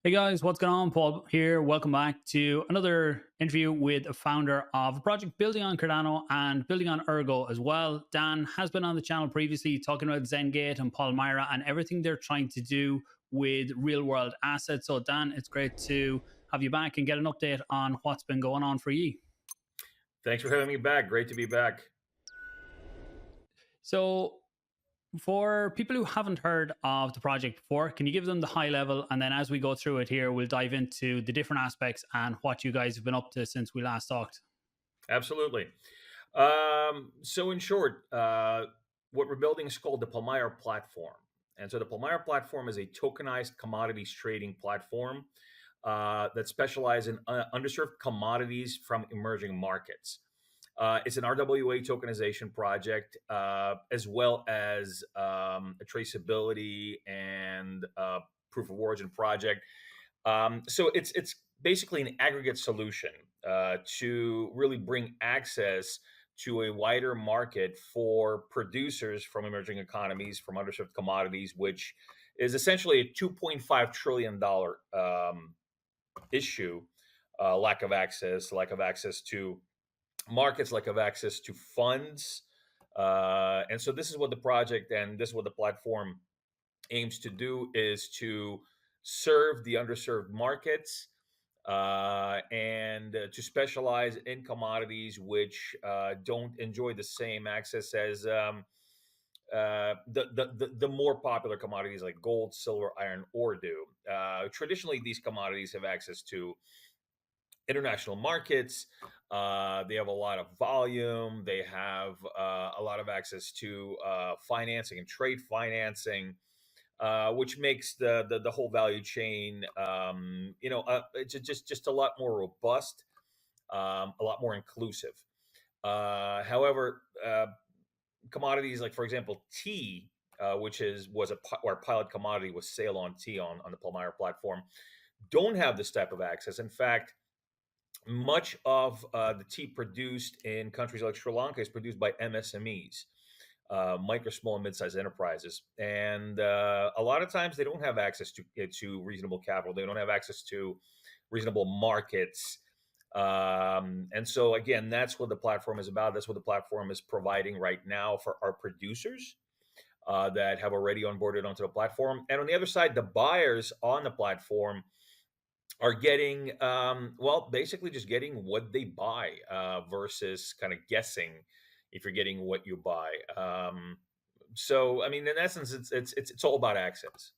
Hey guys, what's going on? Paul here. Welcome back to another interview with a founder of a project building on Cardano and building on Ergo as well. Dan has been on the channel previously talking about Zengate and Palmyra and everything they're trying to do with real world assets. So, Dan, it's great to have you back and get an update on what's been going on for you. Thanks for having me back. Great to be back. So, for people who haven't heard of the project before, can you give them the high level? And then as we go through it here, we'll dive into the different aspects and what you guys have been up to since we last talked. Absolutely. So, in short, what we're building is called the Palmyra platform. And so, the Palmyra platform is a tokenized commodities trading platform that specializes in underserved commodities from emerging markets. It's an RWA tokenization project, as well as a traceability and proof of origin project. So it's basically an aggregate solution to really bring access to a wider market for producers from emerging economies, from underserved commodities, which is essentially a $2.5 trillion issue. Lack of access to markets, lack of access to funds. And so this is what the project and this is what the platform aims to do is to serve the underserved markets and to specialize in commodities which don't enjoy the same access as the more popular commodities like gold, silver, iron ore do. Traditionally, these commodities have access to international markets. They have a lot of volume. They have a lot of access to financing and trade financing, which makes the whole value chain, it's just a lot more robust, a lot more inclusive. However, commodities like, for example, tea, which was our pilot commodity was sale on tea on the Palmyra platform, don't have this type of access. In fact, much of the tea produced in countries like Sri Lanka is produced by MSMEs, micro, small, and mid-sized enterprises, and a lot of times they don't have access to reasonable capital. They don't have access to reasonable markets, and so again, that's what the platform is about. That's what the platform is providing right now for our producers that have already onboarded onto the platform. And on the other side, the buyers on the platform are getting well, basically just getting what they buy versus kind of guessing if you're getting what you buy. So I mean, in essence, it's all about access.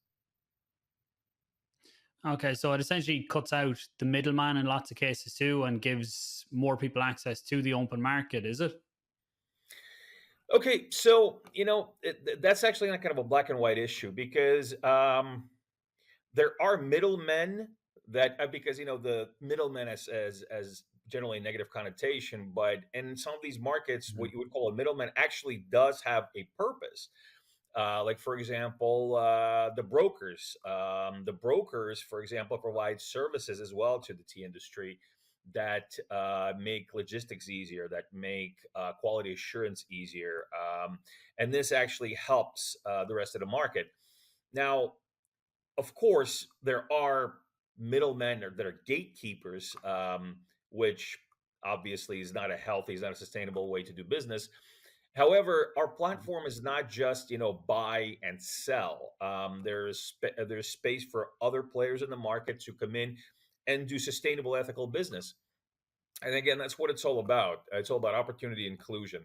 Okay, so it essentially cuts out the middleman in lots of cases too and gives more people access to the open market, is it? Okay, so that's actually not kind of a black and white issue because there are middlemen that because the middlemen as generally a negative connotation, but in some of these markets, what Mhm. you would call a middleman actually does have a purpose. Like, for example, the brokers, for example, provide services as well to the tea industry that make logistics easier, that make quality assurance easier, and this actually helps the rest of the market. Now, of course, there are middlemen that are gatekeepers, which obviously is not a sustainable way to do business. However, our platform is not just buy and sell. There's space for other players in the market to come in and do sustainable, ethical business. And again, that's what it's all about. It's all about opportunity inclusion,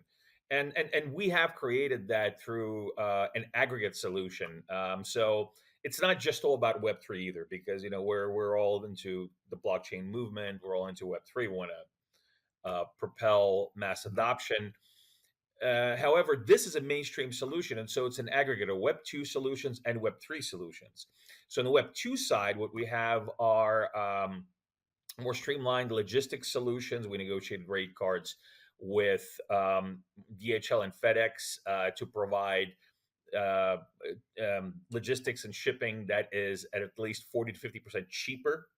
and we have created that through an aggregate solution. So it's not just all about Web3 either, because we're all into the blockchain movement. We're all into Web3. We want to propel mass adoption. However, this is a mainstream solution, and so it's an aggregate of Web2 solutions and Web3 solutions. So on the Web2 side, what we have are more streamlined logistics solutions. We negotiate rate cards with DHL and FedEx to provide uh, logistics and shipping that is at least 40 to 50% cheaper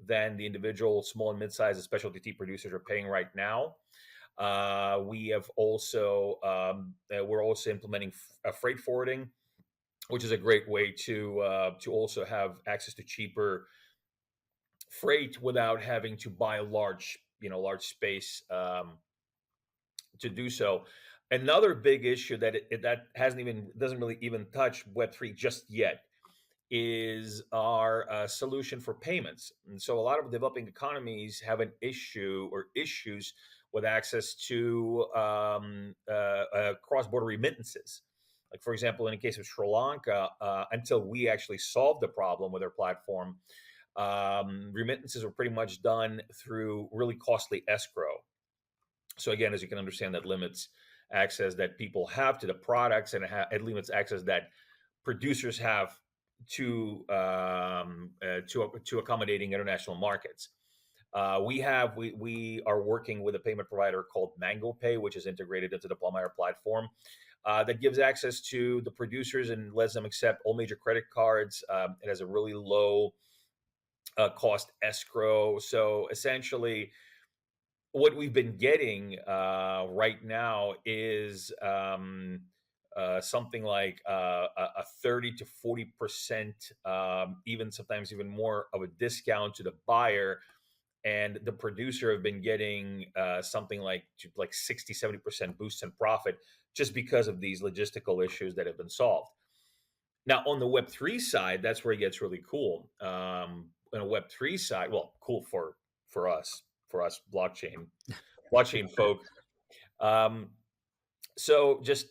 than the individual small and mid-sized specialty tea producers are paying right now. We have also we're also implementing freight forwarding, which is a great way to also have access to cheaper freight without having to buy large space to do so. Another big issue that that doesn't really even touch Web3 just yet is our solution for payments. And so a lot of developing economies have an issue or issues with access to cross-border remittances. Like, for example, in the case of Sri Lanka, until we actually solved the problem with our platform, remittances were pretty much done through really costly escrow. So again, as you can understand, that limits access that people have to the products, and it limits access that producers have to accommodating international markets. We are working with a payment provider called Mango Pay, which is integrated into the Palmyra platform, that gives access to the producers and lets them accept all major credit cards. It has a really low cost escrow. So essentially, what we've been getting right now is something like a 30 to 40%, even sometimes even more of a discount to the buyer. And the producer have been getting something like 60-70% boost in profit just because of these logistical issues that have been solved. Now, on the Web3 side, that's where it gets really cool. On a Web3 side, well, cool for us blockchain folk. Um, so just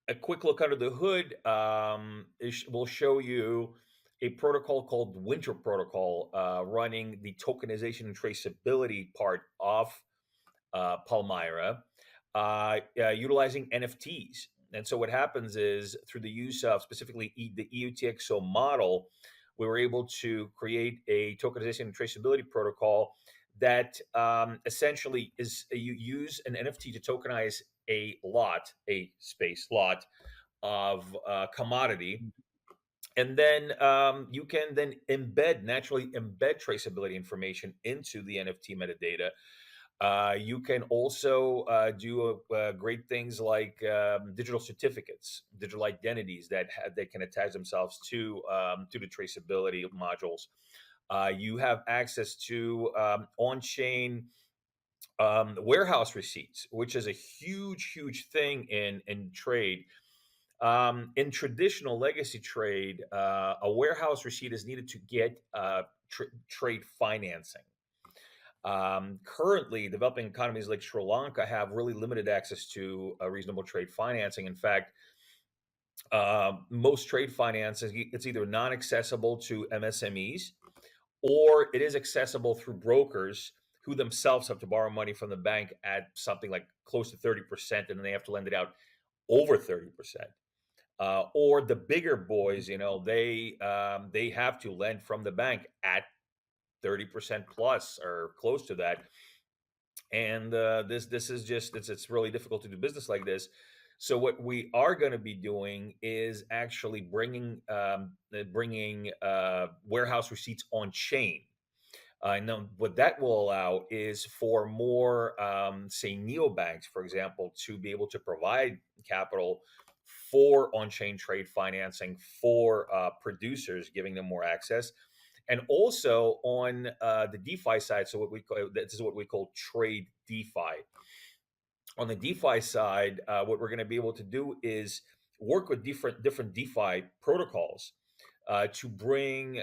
a quick look under the hood will show you a protocol called Winter Protocol, running the tokenization and traceability part of Palmyra, utilizing NFTs. And so what happens is, through the use of specifically the EUTXO model, we were able to create a tokenization and traceability protocol that essentially is you use an NFT to tokenize a space lot of commodity, and then you can then naturally embed traceability information into the NFT metadata. You can also do great things like digital certificates, digital identities that can attach themselves to the traceability modules. You have access to on-chain warehouse receipts, which is a huge thing in trade. In traditional legacy trade, a warehouse receipt is needed to get trade financing. Currently, developing economies like Sri Lanka have really limited access to reasonable trade financing. In fact, most trade financing, it's either non-accessible to MSMEs, or it is accessible through brokers who themselves have to borrow money from the bank at something like close to 30%, and then they have to lend it out over 30%. Or the bigger boys, they have to lend from the bank at 30% plus or close to that. And this is just it's really difficult to do business like this. So what we are going to be doing is actually bringing warehouse receipts on chain. Now, what that will allow is for more, say, neobanks, for example, to be able to provide capital for on-chain trade financing for producers, giving them more access. And also on the DeFi side, so this is what we call trade DeFi. On the DeFi side, what we're going to be able to do is work with different DeFi protocols to bring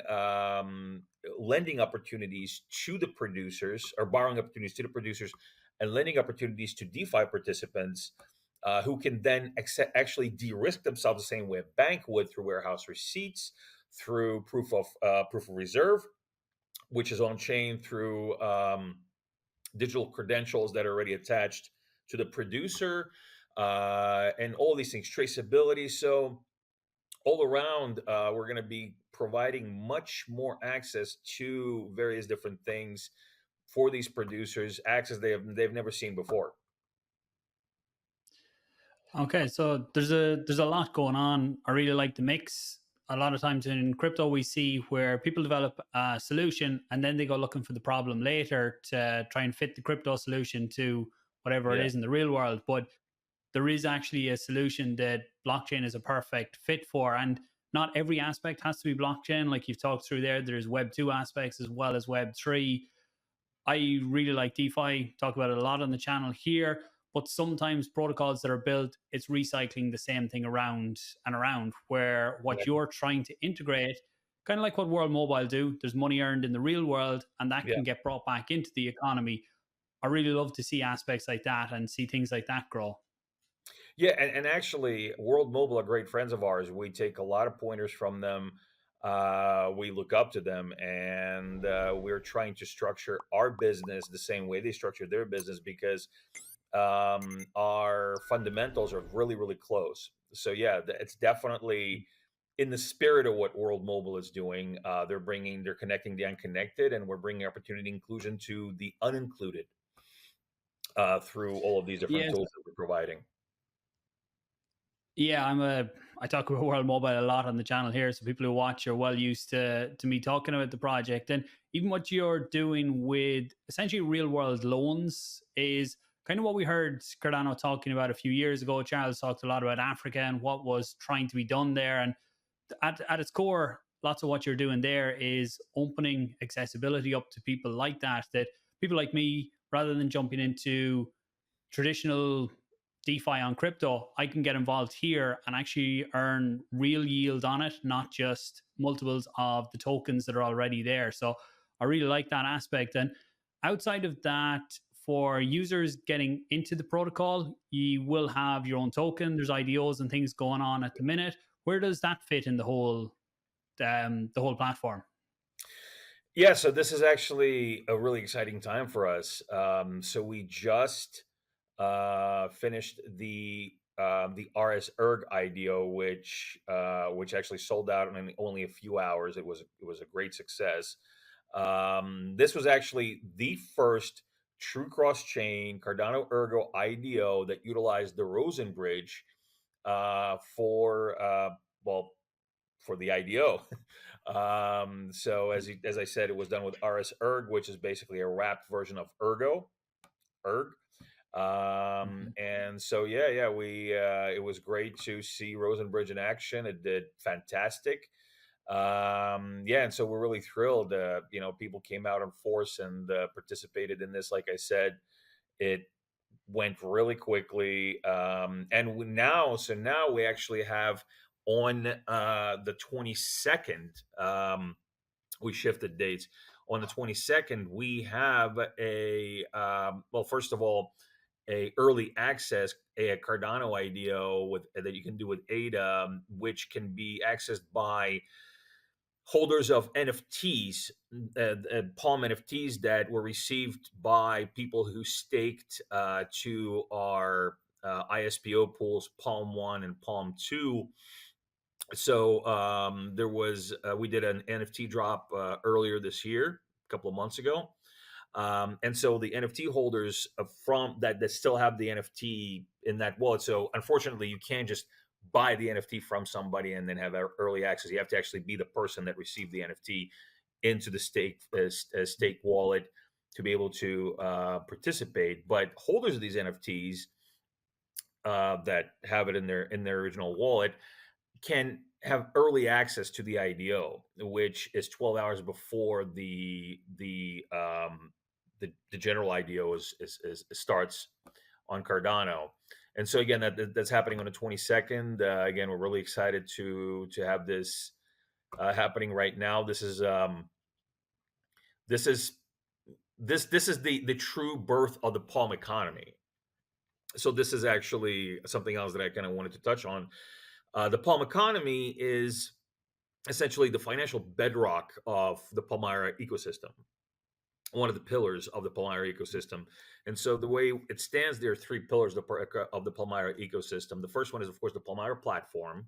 lending opportunities to the producers, or borrowing opportunities to the producers, and lending opportunities to DeFi participants, who can then actually de-risk themselves the same way a bank would, through warehouse receipts, through proof of reserve, which is on chain, through digital credentials that are already attached to the producer, and all these things, traceability. So all around, we're going to be providing much more access to various different things for these producers, access they've never seen before. Okay, so there's a lot going on. I really like the mix. A lot of times in crypto, we see where people develop a solution and then they go looking for the problem later to try and fit the crypto solution to whatever it Yeah. is in the real world. But there is actually a solution that blockchain is a perfect fit for. And not every aspect has to be blockchain. Like you've talked through there, there's Web 2 aspects as well as Web 3. I really like DeFi, talk about it a lot on the channel here, but sometimes protocols that are built, it's recycling the same thing around and around, where what you're trying to integrate, kind of like what World Mobile do, there's money earned in the real world and that Yeah. can get brought back into the economy. I really love to see aspects like that and see things like that grow. Yeah, and actually, World Mobile are great friends of ours. We take a lot of pointers from them. We look up to them, and we're trying to structure our business the same way they structure their business because our fundamentals are really, really close. So yeah, it's definitely in the spirit of what World Mobile is doing. They're connecting the unconnected, and we're bringing opportunity inclusion to the unincluded through all of these different Yes. tools that we're providing. Yeah, I talk about World Mobile a lot on the channel here, so people who watch are well used to me talking about the project. And even what you're doing with essentially real world loans is kind of what we heard Cardano talking about a few years ago. Charles talked a lot about Africa and what was trying to be done there. And at its core, lots of what you're doing there is opening accessibility up to people like that people like me, rather than jumping into traditional DeFi on crypto, I can get involved here and actually earn real yield on it, not just multiples of the tokens that are already there. So I really like that aspect. And outside of that, for users getting into the protocol, you will have your own token. There's IDOs and things going on at the minute. Where does that fit in the whole platform? Yeah, so this is actually a really exciting time for us. So we just finished the RS Erg IDO, which actually sold out in only a few hours. It was a great success. This was actually the first true cross chain Cardano Ergo IDO that utilized the Rosen Bridge for well for the IDO. So as I said, it was done with RS Erg, which is basically a wrapped version of Erg. Mhm. And so yeah, we it was great to see Rosenbridge in action. It did fantastic. Yeah, and so we're really thrilled. People came out in force and participated in this. Like I said, it went really quickly. Now we actually have on the 22nd. We shifted dates. On the 22nd, we have well, first of all, a early access a Cardano IDO with that you can do with ADA, which can be accessed by holders of NFTs, Palm NFTs that were received by people who staked to our ISPO pools, Palm 1 and Palm 2. So we did an NFT drop earlier this year, a couple of months ago. And so the NFT holders from that still have the NFT in that wallet. So unfortunately, you can't just buy the NFT from somebody and then have early access. You have to actually be the person that received the NFT into the stake wallet to be able to participate. But holders of these NFTs that have it in their original wallet can have early access to the IDO, which is 12 hours before the general IDO starts on Cardano. And so again, that's happening on the 22nd. Again, we're really excited to have this happening right now. This is this is the true birth of the Palm economy. So this is actually something else that I kind of wanted to touch on. The Palm economy is essentially the financial bedrock of the Palmyra ecosystem, one of the pillars of the Palmyra ecosystem. And so the way it stands, there are three pillars of the Palmyra ecosystem. The first one is, of course, the Palmyra platform.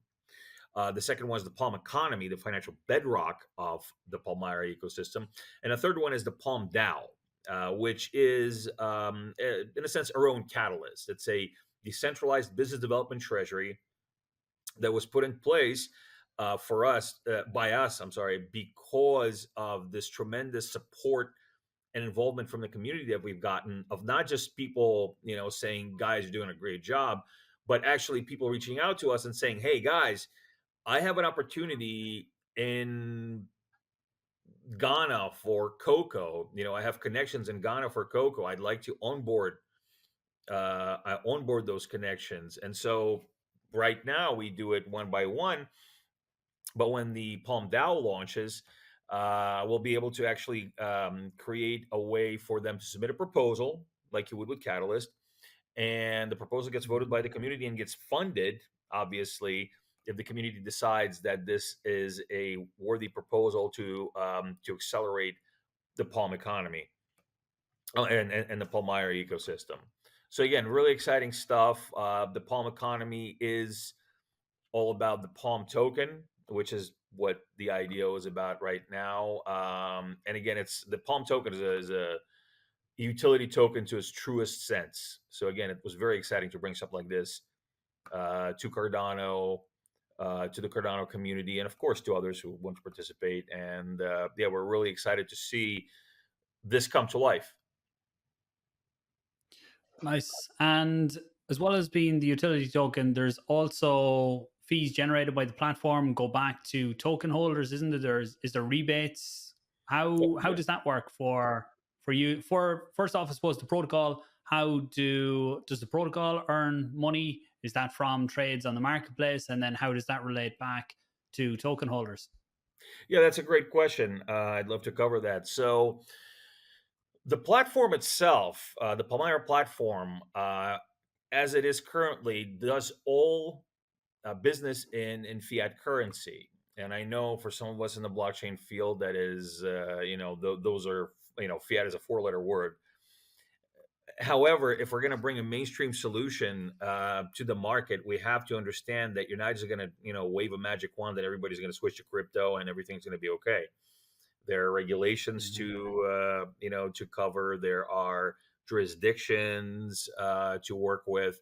The second one is the Palm economy, the financial bedrock of the Palmyra ecosystem. And the third one is the Palm DAO, which is, in a sense, our own catalyst. It's a decentralized business development treasury that was put in place for us by us. I'm sorry, because of this tremendous support and involvement from the community that we've gotten of not just people, saying, guys, you're doing a great job, but actually people reaching out to us and saying, hey, guys, I have an opportunity in Ghana for cocoa. I have connections in Ghana for cocoa. I'd like to onboard those connections. And so right now we do it one by one, but when the Palm DAO launches, we'll be able to actually create a way for them to submit a proposal like you would with Catalyst, and the proposal gets voted Mhm. by the community and gets funded, obviously, if the community decides that this is a worthy proposal to accelerate the Palm economy, and the Palmyra ecosystem. So again, really exciting stuff. The Palm economy is all about the Palm token, which is what the IDO is about right now. And again, it's the Palm token is a utility token to its truest sense. So again, it was very exciting to bring something like this to Cardano, to the Cardano community, and of course to others who want to participate. And yeah, we're really excited to see this come to life. Nice. And as well as being the utility token, there's also fees generated by the platform go back to token holders, isn't there? Is there rebates? How does that work for you? For first off, I suppose the protocol. Does the protocol earn money? Is that from trades on the marketplace? And then how does that relate back to token holders? Yeah, that's a great question. I'd love to cover that. So the platform itself, the Palmyra platform, as it is currently, does all business in fiat currency. And I know for some of us in the blockchain field, that is, those are, fiat is a four-letter word. However, if we're going to bring a mainstream solution to the market, we have to understand that you're not just going to, wave a magic wand that everybody's going to switch to crypto and everything's going to be okay. There are regulations Mhm. to cover. There are jurisdictions to work with.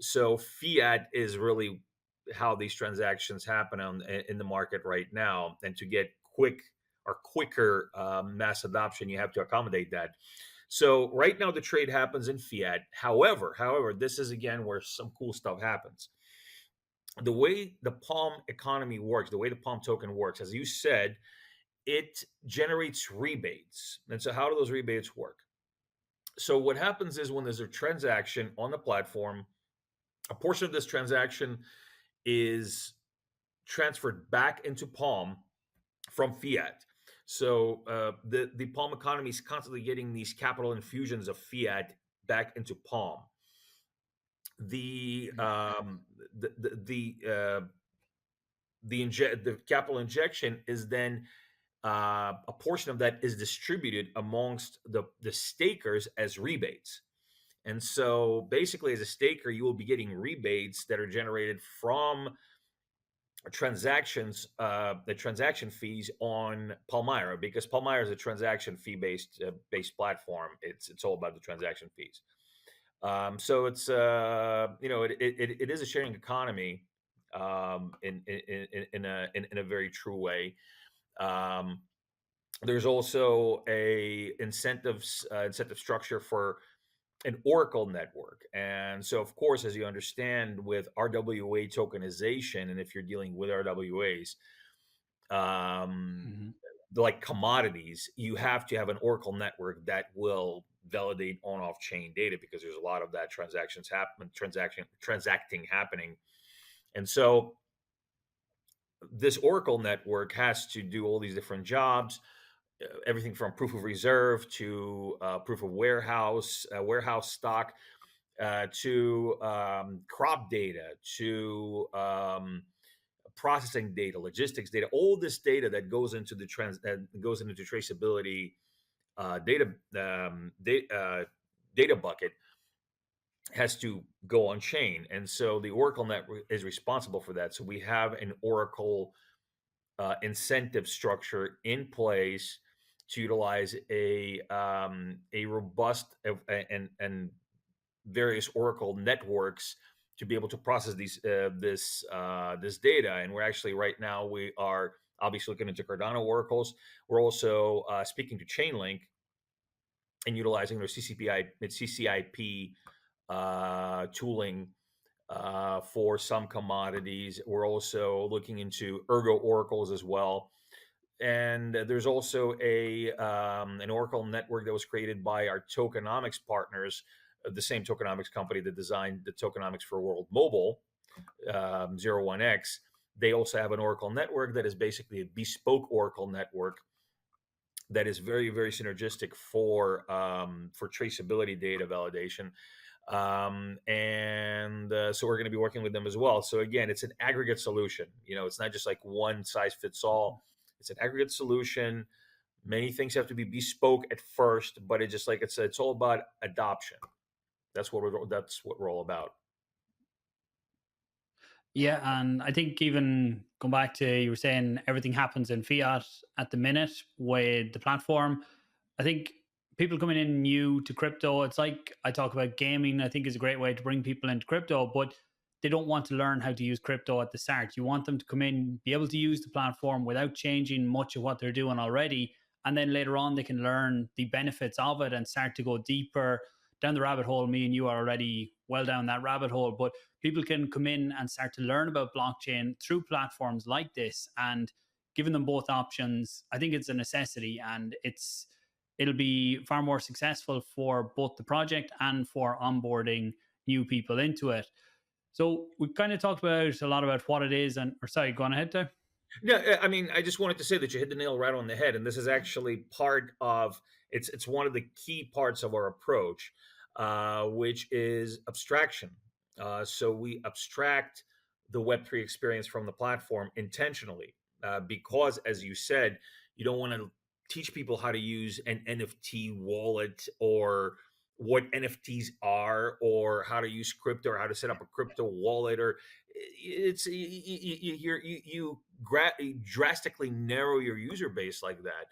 So fiat is really how these transactions happen in the market right now. And to get quicker mass adoption, you have to accommodate that. So right now the trade happens in fiat. However, this is again where some cool stuff happens. The way the Palm economy works, the way the Palm token works, as you said, it generates rebates. And so how do those rebates work? So what happens is when there's a transaction on the platform, a portion of this transaction is transferred back into Palm from fiat. So the Palm economy is constantly getting these capital infusions of fiat back into Palm. The Mhm. um, the capital injection is then a portion of that is distributed amongst the stakers as rebates. And so basically, as a staker, you will be getting rebates that are generated from the transaction fees on Palmyra, because Palmyra is a transaction fee based platform. It's all about the transaction fees. So it's it is a sharing economy in a very true way. Um, there's also a incentive structure for an Oracle network. And so, of course, as you understand with RWA tokenization, and if you're dealing with RWAs, um, Mhm. like commodities, you have to have an Oracle network that will validate on-off chain data, because there's a lot of that transacting happening. And so this Oracle network has to do all these different jobs, everything from proof of reserve to proof of warehouse stock, to crop data, to processing data, logistics data, all this data that goes into goes into the traceability data bucket has to go on chain. And so the Oracle network is responsible for that. So we have an Oracle incentive structure in place to utilize a robust and various Oracle networks to be able to process this data. And we're actually right now we are obviously looking into Cardano oracles. We're also speaking to Chainlink and utilizing their CCPI CCIP tooling for some commodities. We're also looking into ergo oracles as well. And there's also an Oracle network that was created by our tokenomics partners, the same tokenomics company that designed the tokenomics for World Mobile, 01X. They also have an Oracle network that is basically a bespoke Oracle network that is very, very synergistic for traceability data validation. So we're going to be working with them as well. So again, it's an aggregate solution. It's not just like one size fits all. It's an aggregate solution. Many things have to be bespoke at first, but it's just like it's all about adoption. That's what we're all about. Yeah, and I think even going back to you were saying everything happens in fiat at the minute with the platform. I think people coming in new to crypto, it's like I talk about gaming, I think is a great way to bring people into crypto, but they don't want to learn how to use crypto at the start. You want them to come in, be able to use the platform without changing much of what they're doing already. And then later on, they can learn the benefits of it and start to go deeper down the rabbit hole. Me and you are already well down that rabbit hole, but people can come in and start to learn about blockchain through platforms like this. And giving them both options, I think it's a necessity, and it'll be far more successful for both the project and for onboarding new people into it. So we kind of talked about a lot about what it is, and or sorry, go on ahead there. No, I mean, I just wanted to say that you hit the nail right on the head, and this is actually part of it's one of the key parts of our approach, which is abstraction. So we abstract the Web3 experience from the platform intentionally, because, as you said, you don't want to teach people how to use an NFT wallet or what NFTs are, or how to use crypto, or how to set up a crypto wallet, or it's you drastically narrow your user base like that.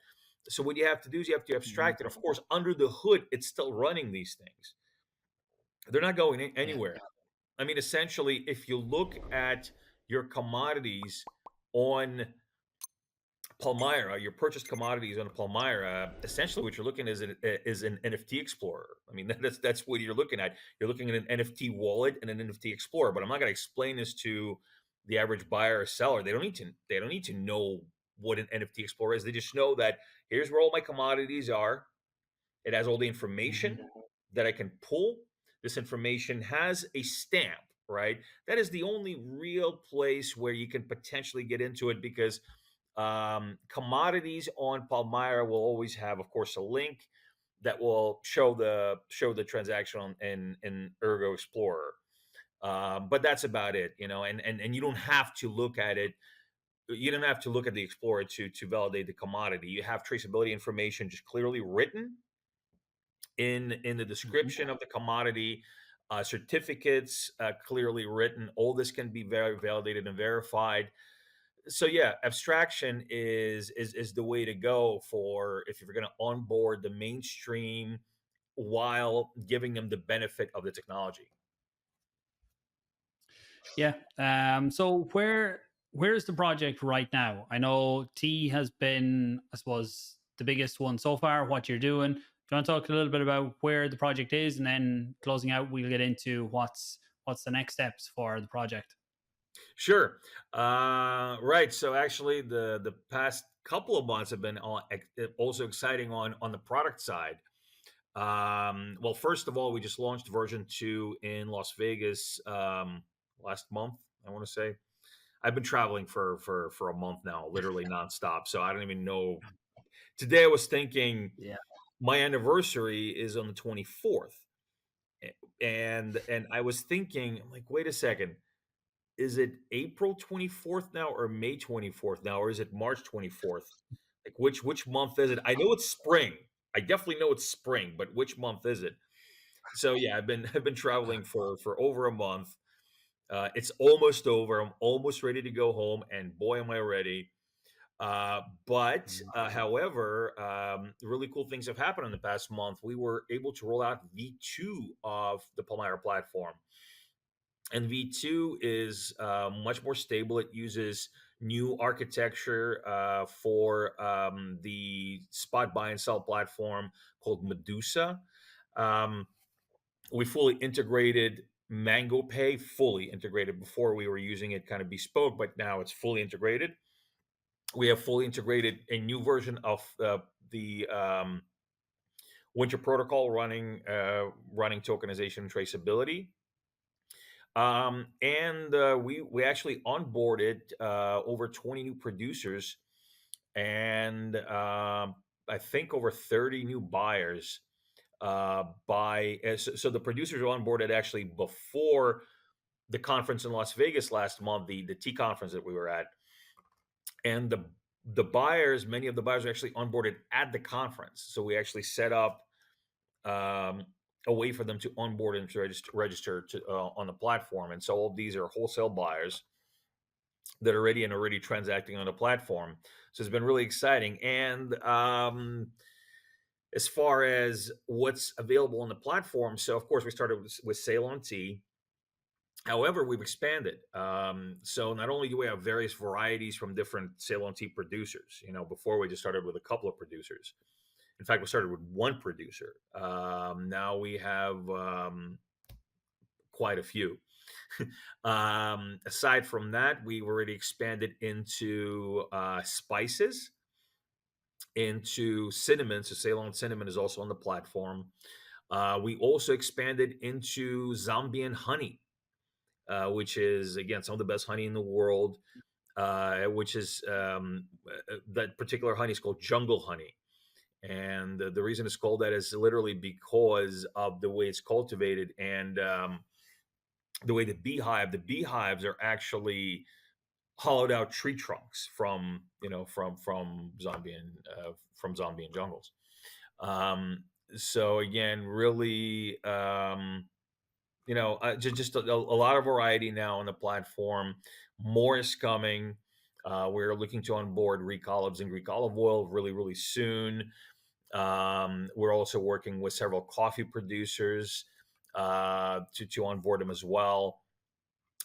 So what you have to do is you have to Mhm. abstract it. Of course, under the hood, it's still running these things. They're not going Yeah. anywhere. I mean, essentially, if you look at your commodities on Palmyra, your purchased commodities on Palmyra, essentially what you're looking at is an NFT explorer. I mean, that's what you're looking at. You're looking at an NFT wallet and an NFT explorer. But I'm not going to explain this to the average buyer or seller. They don't need to know what an NFT explorer is. They just know that here's where all my commodities are. It has all the information Mhm. that I can pull. This information has a stamp, right? That is the only real place where you can potentially get into it, because commodities on Palmyra will always have, of course, a link that will show the transaction in Ergo Explorer. But that's about it, and you don't have to look at it. You don't have to look at the Explorer to validate the commodity. You have traceability information just clearly written in the Mhm. description of the commodity, certificates clearly written. All this can be very validated and verified. So yeah, abstraction is the way to go for if you're going to onboard the mainstream while giving them the benefit of the technology. Yeah. So where's the project right now? I know T has been, I suppose, the biggest one so far. What you're doing? Do you want to talk a little bit about where the project is, and then closing out, we'll get into what's the next steps for the project. Sure. Right. So actually, the past couple of months have been also exciting on the product side. Well, first of all, we just launched version 2 in Las Vegas last month, I want to say. I've been traveling for a month now, literally nonstop. So I don't even know. Today I was thinking Yeah. my anniversary is on the 24th. And I was thinking, I'm like, wait a second, is it April 24th now, or May 24th now, or is it March 24th? Like which month is it? I know it's spring. I definitely know it's spring, but which month is it? So yeah, I've been traveling for over a month. It's almost over. I'm almost ready to go home, and boy, am I ready. However, really cool things have happened in the past month. We were able to roll out V2 of the Palmyra platform, and V2 is much more stable. It uses new architecture for the spot buy and sell platform called Medusa. Um, we fully integrated Mango Pay fully integrated. Before we were using it kind of bespoke, but now it's fully integrated. We have fully integrated a new version of the Winter Protocol running tokenization and traceability. And we actually onboarded over 20 new producers, and I think over 30 new buyers. So the producers were onboarded actually before the conference in Las Vegas last month, the T conference that we were at, and the buyers, many of the buyers, were actually onboarded at the conference. So we actually set up a way for them to onboard and to register on the platform. And so all of these are wholesale buyers that are already transacting on the platform. So it's been really exciting. And as far as what's available on the platform, so of course we started with Sale on T. However, we've expanded. So not only do we have various varieties from different Sale on T producers, before we just started with a couple of producers. In fact, we started with one producer. Now we have quite a few. Aside from that, we've already expanded into spices, into cinnamon. So Ceylon cinnamon is also on the platform. We also expanded into Zambian honey, which is, again, some of the best honey in the world, which is that particular honey is called jungle honey. And the reason it's called that is literally because of the way it's cultivated and the way the beehives are actually hollowed out tree trunks from Zambian jungles. So again, really, just a lot of variety now on the platform. More is coming. We're looking to onboard Greek olives and Greek olive oil really, really soon. We're also working with several coffee producers to onboard them as well.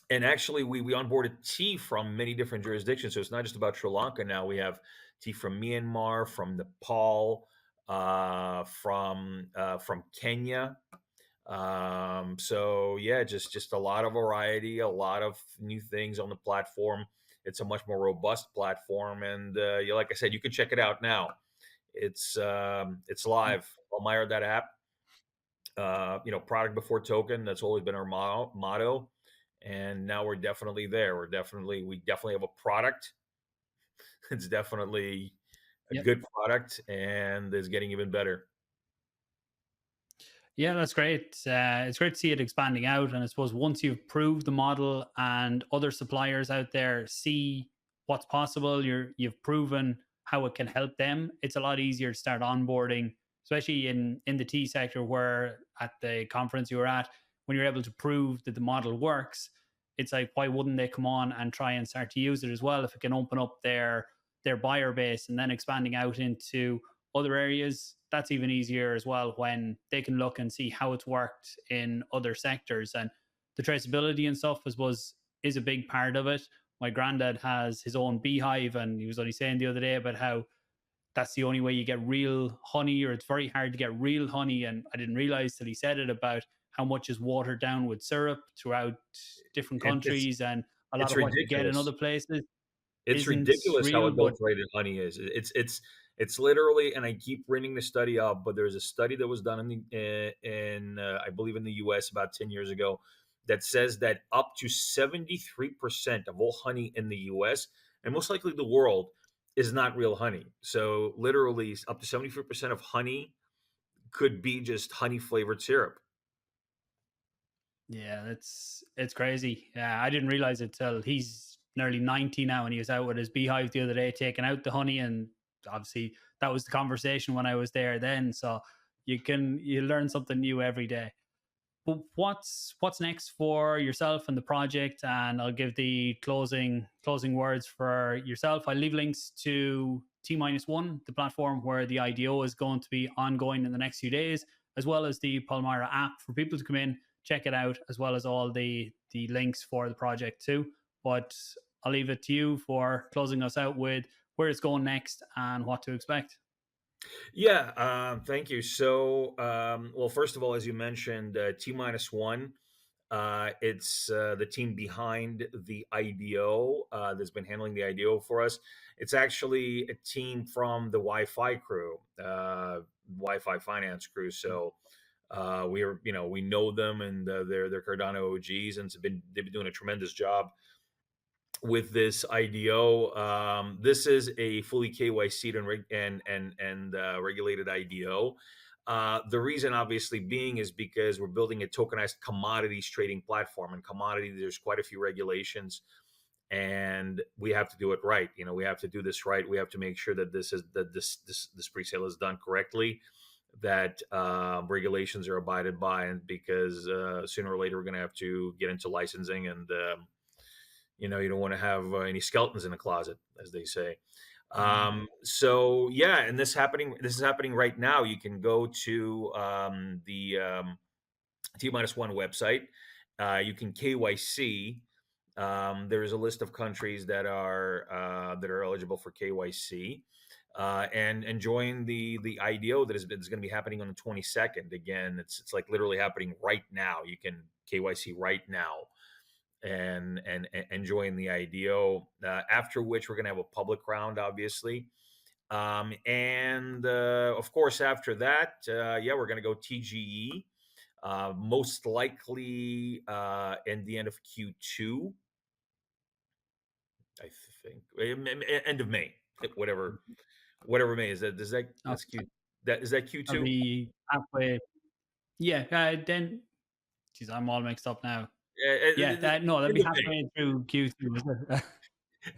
And actually, we onboarded tea from many different jurisdictions. So it's not just about Sri Lanka now. We have tea from Myanmar, from Nepal, from Kenya. So yeah, just a lot of variety, a lot of new things on the platform. It's a much more robust platform, and like I said, you can check it out now. It's live. Palmyra, that app. Product before token. That's always been our motto. And now we're definitely there. We definitely have a product. It's definitely a Yep. good product, and it's getting even better. Yeah, that's great. It's great to see it expanding out. And I suppose once you've proved the model and other suppliers out there see what's possible, you've proven how it can help them, it's a lot easier to start onboarding, especially in the tea sector, where at the conference you were at, when you're able to prove that the model works, it's like, why wouldn't they come on and try and start to use it as well if it can open up their buyer base, and then expanding out into other areas, that's even easier as well when they can look and see how it's worked in other sectors. And the traceability and stuff, I suppose, is a big part of it. My granddad has his own beehive, and he was only saying the other day about how that's the only way you get real honey, or it's very hard to get real honey. And I didn't realize till he said it about how much is watered down with syrup throughout different It, it's countries, and a lot it's of what you get in ridiculous. other places It's isn't ridiculous how real. But adulterated honey is. It's literally, and I keep bringing the study up, but there's a study that was done in I believe in the U.S. about 10 years ago that says that up to 73% of all honey in the U.S. and most likely the world is not real honey. So literally, up to 73% of honey could be just honey flavored syrup. yeah, it's crazy. Yeah, I didn't realize it till he's nearly 90 now, and he was out with his beehive the other day taking out the honey. And obviously that was the conversation when I was there then. So you learn something new every day. But what's next for yourself and the project? And I'll give the closing words for yourself. I'll leave links to T-1, the platform where the IDO is going to be ongoing in the next few days, as well as the Palmyra app for people to come in, check it out, as well as all the links for the project too. But I'll leave it to you for closing us out with where it's going next and what to expect. Yeah, thank you. So, well, first of all, as you mentioned, T-1 It's the team behind the IDO that's been handling the IDO for us. It's actually a team from the Wi-Fi crew, Wi-Fi finance crew. So we are, we know them, and they're Cardano OGs, and they've been doing a tremendous job with this IDO. This is a fully KYC and regulated IDO. The reason, obviously, being is because we're building a tokenized commodities trading platform, and commodity, there's quite a few regulations, and we have to do it right. We have to do this right. We have to make sure that this pre-sale is done correctly, that regulations are abided by, and because sooner or later we're going to have to get into licensing, and you don't want to have any skeletons in the closet, as they say. So yeah, and this is happening right now. You can go to the T-1 website. You can KYC. There is a list of countries that are eligible for KYC. And join the IDO that is going to be happening on the 22nd. Again, it's like literally happening right now. You can KYC right now and join the IDO. After which we're going to have a public round, obviously. And of course, after that, we're going to go TGE, most likely in the end of Q2, I think, end of May, whatever May is. That's Okay. Q that is that I'll Q2? be halfway. Yeah. Then, geez, I'm all mixed up now. Yeah. No, that'd End be of May. halfway through Q2. Isn't it?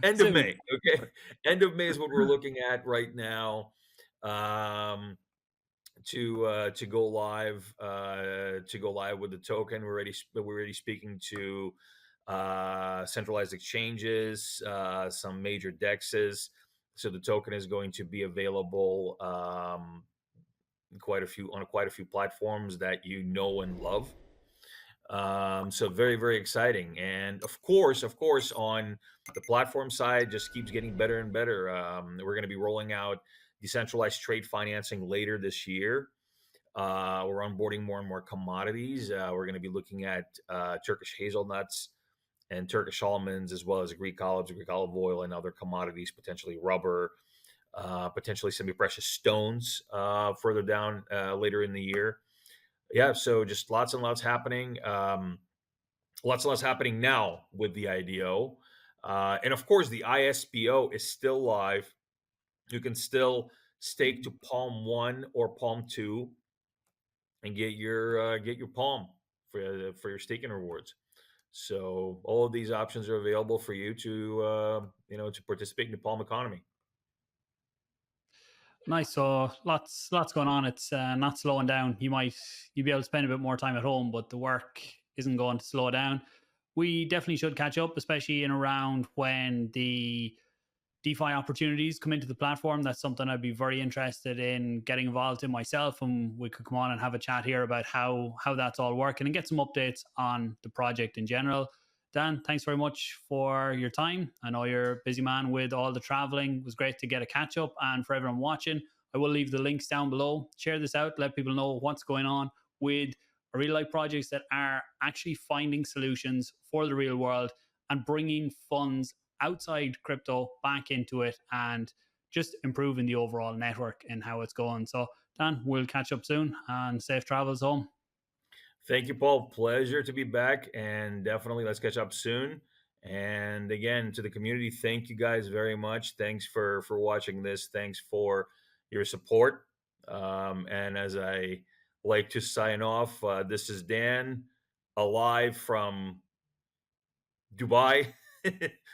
End of Soon. May. Okay, end of May is what we're looking at right now. To go live with the token. We're already speaking to centralized exchanges, some major dexes. So the token is going to be available on quite a few platforms that you know and love. So very, very exciting. And of course, on the platform side, just keeps getting better and better. We're going to be rolling out decentralized trade financing later this year. We're onboarding more and more commodities. We're going to be looking at Turkish hazelnuts and Turkish almonds, as well as Greek olives, Greek olive oil, and other commodities, potentially rubber, potentially semi-precious stones further down later in the year. Yeah, so just lots and lots happening. Lots and lots happening now with the IDO. And of course, the ISPO is still live. You can still stake to Palm 1 or Palm 2 and get your Palm for your staking rewards. So all of these options are available for you to participate in the Palm economy. Nice. So lots going on. It's not slowing down. You'll be able to spend a bit more time at home, but the work isn't going to slow down. We definitely should catch up, especially in around when the DeFi opportunities come into the platform. That's something I'd be very interested in getting involved in myself, and we could come on and have a chat here about how that's all working and get some updates on the project in general. Dan, thanks very much for your time. I know you're a busy man with all the traveling. It was great to get a catch up. And for everyone watching, I will leave the links down below. Share this out, let people know what's going on with real life projects that are actually finding solutions for the real world and bringing funds outside crypto back into it and just improving the overall network and how it's going. So, Dan, we'll catch up soon and safe travels home. Thank you, Paul. Pleasure to be back, and definitely let's catch up soon. And again, to the community, thank you guys very much. Thanks for watching this. Thanks for your support. And as I like to sign off, this is Dan, alive from Dubai,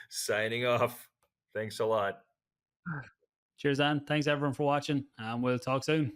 signing off. Thanks a lot. Cheers, Dan. Thanks everyone for watching, and we'll talk soon.